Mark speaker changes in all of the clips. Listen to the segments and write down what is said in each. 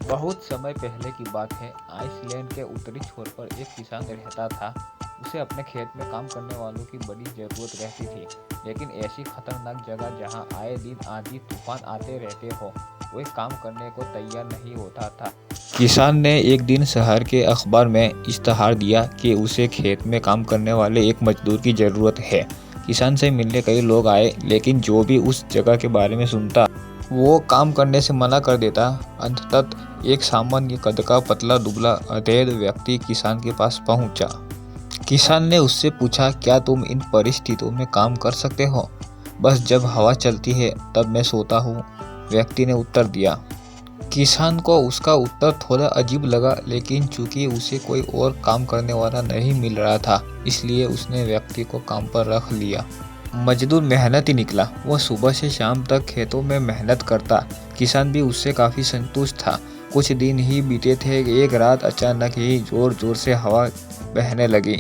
Speaker 1: बहुत समय पहले की बात है। आइसलैंड के उत्तरी छोर पर एक किसान रहता था। उसे अपने खेत में काम करने वालों की बड़ी ज़रूरत रहती थी, लेकिन ऐसी खतरनाक जगह जहां आए दिन आंधी तूफान आते रहते हो, वह काम करने को तैयार नहीं होता था। किसान ने एक दिन शहर के अखबार में इश्तहार दिया कि उसे खेत में काम करने वाले एक मजदूर की ज़रूरत है। किसान से मिलने कई लोग आए, लेकिन जो भी उस जगह के बारे में सुनता वो काम करने से मना कर देता। अंततः एक सामान्य कद का पतला दुबला अधेड़ व्यक्ति किसान के पास पहुंचा। किसान ने उससे पूछा, क्या तुम इन परिस्थितियों में काम कर सकते हो? बस जब हवा चलती है तब मैं सोता हूँ, व्यक्ति ने उत्तर दिया। किसान को उसका उत्तर थोड़ा अजीब लगा, लेकिन चूंकि उसे कोई और काम करने वाला नहीं मिल रहा था, इसलिए उसने व्यक्ति को काम पर रख लिया। मजदूर मेहनती निकला। वह सुबह से शाम तक खेतों में मेहनत करता। किसान भी उससे काफ़ी संतुष्ट था। कुछ दिन ही बीते थे। एक रात अचानक ही जोर जोर से हवा बहने लगी।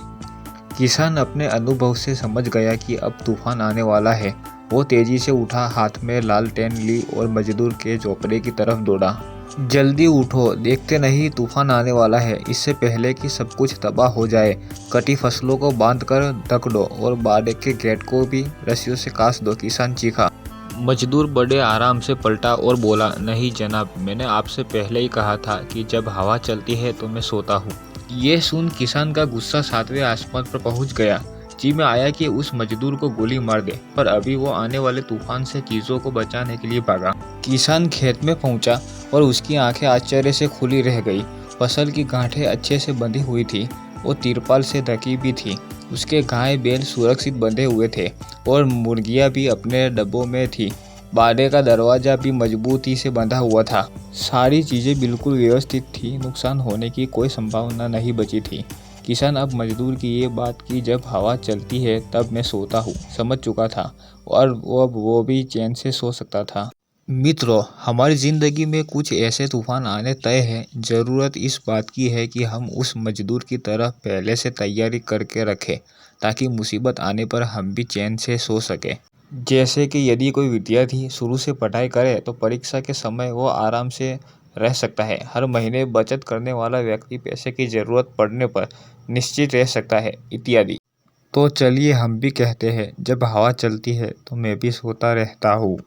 Speaker 1: किसान अपने अनुभव से समझ गया कि अब तूफान आने वाला है। वो तेजी से उठा, हाथ में लालटेन ली और मजदूर के झोपड़े की तरफ दौड़ा। जल्दी उठो, देखते नहीं तूफान आने वाला है। इससे पहले कि सब कुछ तबाह हो जाए, कटी फसलों को बांध कर ढक दो और बाड़े के गेट को भी रस्सियों से काट दो, किसान चीखा। मजदूर बड़े आराम से पलटा और बोला, नहीं जनाब, मैंने आपसे पहले ही कहा था कि जब हवा चलती है तो मैं सोता हूँ। ये सुन किसान का गुस्सा 7वें आसमान पर पहुँच गया। जी में आया कि उस मजदूर को गोली मार दे, पर अभी वो आने वाले तूफान से चीज़ों को बचाने के लिए भागा। किसान खेत में पहुंचा और उसकी आंखें आश्चर्य से खुली रह गई। फसल की गांठें अच्छे से बंधी हुई थी, वो तिरपाल से ढकी भी थी। उसके गाय बैल सुरक्षित बंधे हुए थे और मुर्गियां भी अपने डब्बों में थी। बाड़े का दरवाज़ा भी मजबूती से बंधा हुआ था। सारी चीज़ें बिल्कुल व्यवस्थित थी, नुकसान होने की कोई संभावना नहीं बची थी। किसान अब मजदूर की ये बात कि जब हवा चलती है तब मैं सोता हूँ समझ चुका था, और वो भी चैन से सो सकता था। मित्रों, हमारी ज़िंदगी में कुछ ऐसे तूफान आने तय हैं। ज़रूरत इस बात की है कि हम उस मजदूर की तरह पहले से तैयारी करके रखें, ताकि मुसीबत आने पर हम भी चैन से सो सकें। जैसे कि यदि कोई विद्यार्थी शुरू से पढ़ाई करे तो परीक्षा के समय वो आराम से रह सकता है। हर महीने बचत करने वाला व्यक्ति पैसे की ज़रूरत पड़ने पर निश्चित रह सकता है, इत्यादि। तो चलिए हम भी कहते हैं, जब हवा चलती है तो मैं भी सोता रहता हूँ।